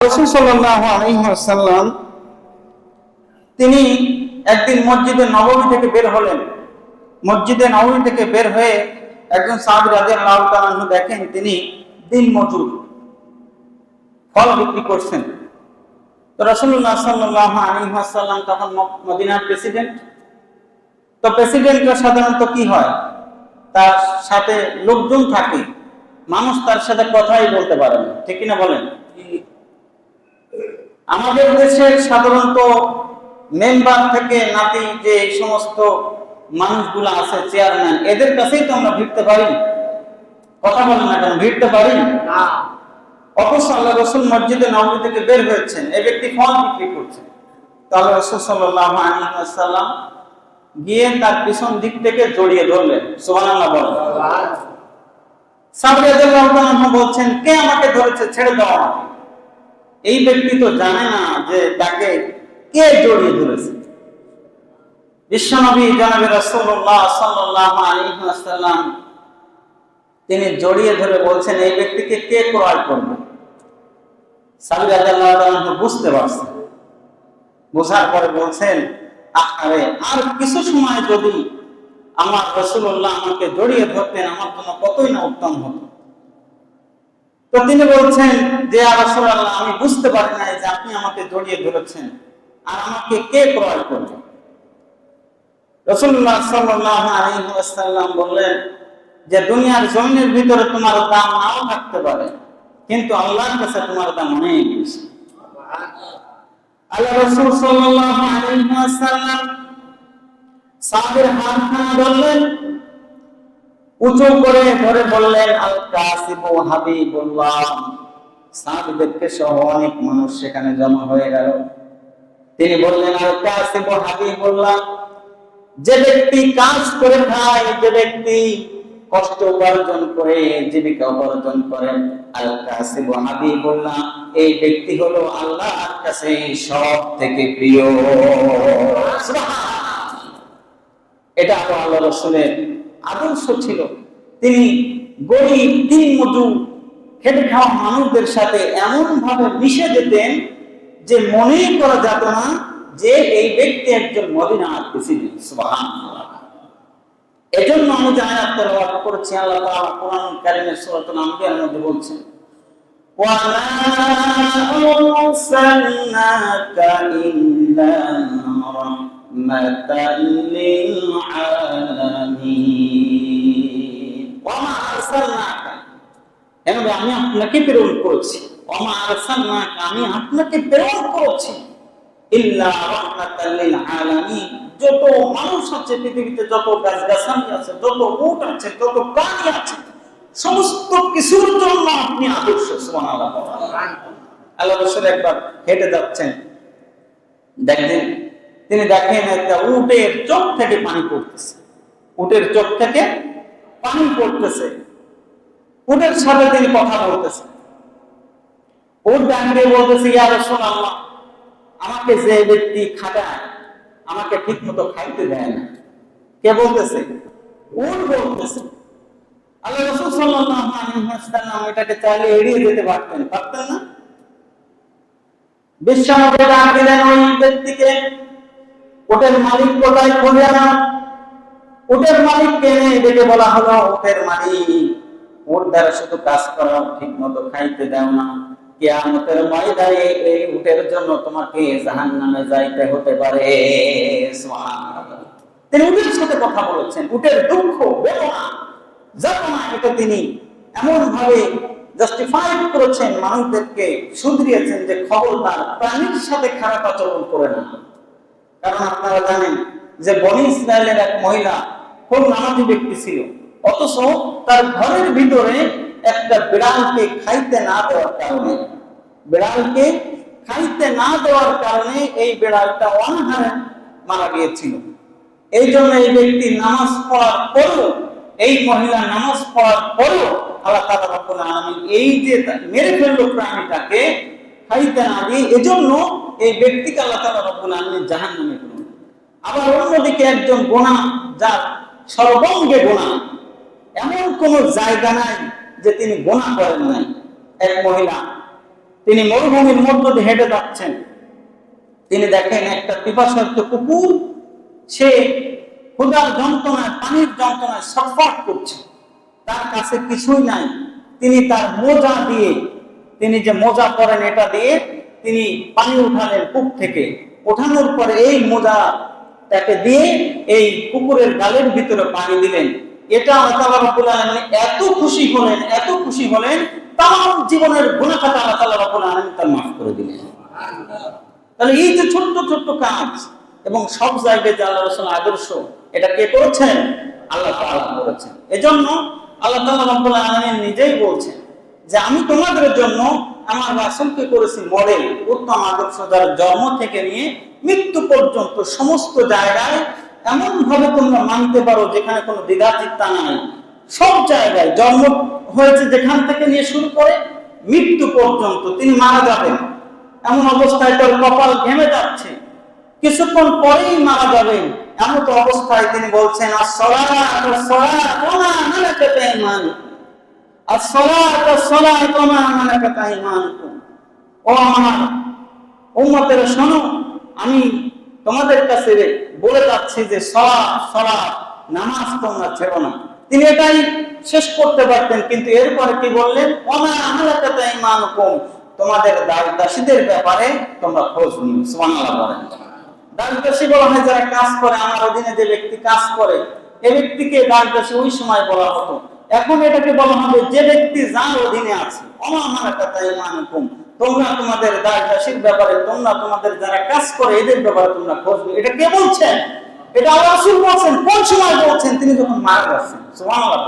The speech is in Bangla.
রাসূল সাল্লাল্লাহু আলাইহি ওয়াসাল্লাম তিনি একদিন মসজিদে নববী থেকে বের হলেন। মসজিদে নববী থেকে বের হয়ে একজন সাহাবী রাদিয়াল্লাহু তাআলা আনহু দেখেন তিনি দিন মজুর ফল বিক্রি করছেন। তো রাসূলুল্লাহ সাল্লাল্লাহু আলাইহি ওয়াসাল্লাম তখন মদিনার প্রেসিডেন্ট। তো প্রেসিডেন্টরা সাধারণত কি হয়, তার সাথে লোকজন থাকে, মানুষ তার সাথে কথাই বলতে পারে না, ঠিক কিনা বলেন? আমাদের দেশের সাধারণত মেম্বার থেকে নাতি যে সমস্ত মানুষগুলো আছে, চেয়ারম্যান, এদের কাছেই তো আমরা ভিড়তে পারি, কথা বলেন না কেন, ভিড়তে পারি না। অথচ আল্লাহ রাসূল মসজিদে নববী থেকে বের হয়েছেন, এই ব্যক্তি ফল বিক্রি করছেন। তাহলে রাসূল সাল্লাল্লাহু আলাইহি ওয়াসাল্লাম গিয়ে তার পিছন দিক থেকে জড়িয়ে ধরলেন। সুবহানাল্লাহ বলেন। সাহাবী রাদিয়াল্লাহু তাআলা বলছেন, কে আমাকে ধরেছে, ছেড়ে দাও আমাকে। এই ব্যক্তি তো জানে না যে তাকে কে জড়িয়ে ধরেছে। বিশ্বনবী জনাবে রাসূলুল্লাহ সাল্লাল্লাহু আলাইহি ওয়াসাল্লাম তিনি জড়িয়ে ধরে বলছেন, এই ব্যক্তিকে কে ক্রয় করবে? সাহাবী রাদিয়াল্লাহু তাআলা বুঝতে পারছেন, বোঝার পরে বলছেন, আরে আর কিছু সময় যদি আমার রাসূলুল্লাহ আমাকে জড়িয়ে ধরতেন, আমার জন্য কতই না উত্তম হতো। তো তিনি বলছেন যে ইয়া রাসূলুল্লাহ, আমি বুঝতে পারি নাই যে আপনি আমাকে জড়িয়ে ধরেছেন, আর আমাকে কে ক্রয় করবে? রাসূলুল্লাহ সাল্লাল্লাহু আলাইহি ওয়াসাল্লাম বললেন যে দুনিয়ার জমিনের ভিতরে তোমার দাম নাও থাকতে পারে, কিন্তু আল্লাহর কাছে তোমার দাম অনেক বেশি। আল্লাহ রাসূল সাল্লাল্লাহু আলাইহি ওয়াসাল্লাম সাহাবীর হাতখানা ধরলেন, উঁচু করে ধরে বললেন, আল কাসিবু হাবিবুল্লাহ। সাহাবীদেরকে সহ অনেক মানুষ সেখানে জমা হয়ে গেল। তিনি বললেন, আল কাসিবু হাবিবুল্লাহ, যে ব্যক্তি কাজ করে খায়, যে ব্যক্তি কষ্ট উপার্জন করে জীবিকা উপার্জন করেন, আল কাসিবু হাবিবুল্লাহ, এই ব্যক্তি হলো আল্লাহর কাছে সব থেকে প্রিয়। এটা আল্লাহ রাসূলের আদর্শ ছিল। তিনি গরিব দিনমজুর খেটে খাওয়া মানুষদের সাথে এমন ভাবে মিশে যেতেন যে মনেই করা যেত না যে এই ব্যক্তি একজন মদিনার প্রেসিডেন্ট। সুবহানাল্লাহ। এজন্য আমি যে আয়াত তেলাওয়াত করেছি, আল্লাহ তাআলা কোরআন কারীমের সূরাতুল আনবিয়ার মধ্যে বলছেন, ওয়া মা আরসালনাকা ইল্লা রাহমাতাল লিল আলামিন। ওয়া মা আরসালনাকা, আমি আপনাকে প্রেরণ করেছি। ওয়া মা আরসালনাকা, আমি আপনাকে প্রেরণ করেছি, ইল্লা রাহমাতাল লিল আলামিন, যত মানুষ আছে পৃথিবীতে, যত গাছগাছালি আছে, যত উট আছে, যত প্রাণী আছে, সমস্ত কিছুর জন্য আপনি আদর্শ। সুবহানাল্লাহ। আল্লাহ রাসূল একবার হেঁটে যাচ্ছেন, দেখেন তিনি দেখেন একটা উটের চোখ থেকে পানি পড়তেছে, উটের চোখ থেকে পানি পড়তেছে। উটের সাথে তিনি কথা বলতেছেন। উট দাঁড়িয়ে বলতেছে, ইয়া রাসূলুল্লাহ, আমাকে যে ব্যক্তি খাটায় আমাকে ঠিক মতো খাইতে দেয় না। কে বলতেছে? উট বলতেছে। আল্লাহ রাসূল সাল্লাল্লাহু আলাইহি ওয়াসাল্লাম এটাকে চাইলে এড়িয়ে যেতে পারতেন, পারতেন না? বিশ্বনবী ডাক দিলেন ওই ব্যক্তিকে, উটের মালিক কোথায়, খুঁজে না। উটের মালিককে এনে ডেকে বলা হলো, উটের মালিক, উট দ্বারা শুধু কাজ করো, ঠিক মতো খাইতে দাও না, কিয়ামতের ময়দানে এই উটের জন্য তোমাকে জাহান্নামে যাইতে হতে পারে। সুবহানাল্লাহ। তিনি উটের সাথে কথা বলেছেন, উটের দুঃখ বেদনা যাতনা এটা তিনি এমন ভাবে জাস্টিফাই করেছেন, মানুষদেরকে শুধরিয়েছেন যে খবরদার প্রাণীর সাথে খারাপ আচরণ করে না। কারণ আপনারা জানেন যে বনি ইসরায়েলের এক মহিলা খুব নামাজি ব্যক্তি ছিল, অথচ তার ঘরের ভিতরে একটা বিড়ালকে খাইতে না দেওয়ার কারণে, বিড়ালকে খাইতে না দেওয়ার কারণে এই বিড়ালটা অনাহারে মারা গিয়েছিল। এই জন্য এই ব্যক্তি নামাজ পড়ার পরও, এই মহিলা নামাজ পড়ার পরও আল্লাহ তাআলা রব্বুল আলামিন এই যে মেরে ফেললো প্রাণীটাকে খাইতে না দিয়ে, এজন্য এই ব্যক্তিকে আল্লাহ তাআলা রব্বুল আলামিন জাহান্নামে দিলেন। আবার অন্যদিকে একজন গোনা, যার সর্বাঙ্গে গোনা, এমন কোন জায়গা নাই যে তিনি গোনা করেন নাই। এক মহিলা তিনি মরুভূমির মধ্য দিয়ে হেঁটে যাচ্ছেন, তিনি দেখেন একটা পিপাসার্ত কুকুর, সে ক্ষুধার যন্ত্রণায়, পানির যন্ত্রণায় ছটফট করছে, তার কাছে কিছুই নাই। তিনি তার মোজা দিয়ে, তিনি যে মোজা পরেন এটা দিয়ে তিনি পানি উঠালেন কূপ থেকে। ওঠানোর পরে এই মোজা তাকে দিয়ে এই কুকুরের গালের ভিতরে পানি দিলেন। এটা আল্লাহ রাব্বুল আলামিন এত খুশি হলেন, এত খুশি হলেন, তামাম জীবনের গুনাহ খাতা আল্লাহ রাব্বুল আলামিন তার মাফ করে দিলেন। তাহলে এই যে ছোট্ট ছোট্ট কাজ এবং সব জায়গায় যে আল্লাহ রাসূলের আদর্শ, এটা কে করেছেন? আল্লাহ তাআলা করেছেন। এজন্য আল্লাহ তাআলা রাব্বুল আলামিন নিজেই বলছেন যে আমি তোমাদের জন্য আমার রাসূলকে করেছি মডেল, উত্তম আদর্শ, যার জন্ম থেকে নিয়ে মৃত্যু পর্যন্ত সমস্ত জায়গায় এমন ভাবে তোমরা মানতে পারো যেখানে কোনো দ্বিধাচিন্তা নাই। সব জায়গায় জন্ম হয়েছে যেখান থেকে নিয়ে শুরু করে মৃত্যু পর্যন্ত, তিনি মারা যাবেন, এমন অবস্থায় তার কপাল ঘেমে যাচ্ছে, কিছুক্ষণ পরেই মারা যাবেন, এমন তো অবস্থায় তিনি বলছেন আসসালাতু আসসালাতু ওয়া মা মালাকাত আইমানুকুম, আসসালাতু আসসালাতু ওয়া মা মালাকাত আইমানুকুম। ও আমার উম্মতেরা শোনো, আমি তোমাদের কাছে বলে যাচ্ছি যে সালাত, নামাজ তোমরা ছেড়ো না। তিনি এটাই শেষ করতে পারতেন, কিন্তু এরপরে কি বললেন? ওয়া মা মালাকাত আইমানুকুম, তোমাদের দাস-দাসীদের ব্যাপারে তোমরা খোঁজ নিও। সুবহানাল্লাহ বলেন। দাস-দাসী বলা হয় যারা কাজ করে, আমার অধীনে যে ব্যক্তি কাজ করে, এই ব্যক্তিকে দাস-দাসী ওই সময় বলা হতো। এখন এটাকে বলা হবে যে ব্যক্তি যার অধীনে আছে। ওয়া মা মালাকাত আইমানুকুম, তোমরা তোমাদের দাস-দাসীর ব্যাপারে, তোমরা তোমাদের যারা কাজ করে এদের ব্যাপারে তোমরা খোঁজ নিও। এটা কে বলছেন? এটা আল্লাহ রাসূল বলছেন। কোন সময় বলছেন? তিনি যখন মারা যাচ্ছেন। সুবহানাল্লাহ।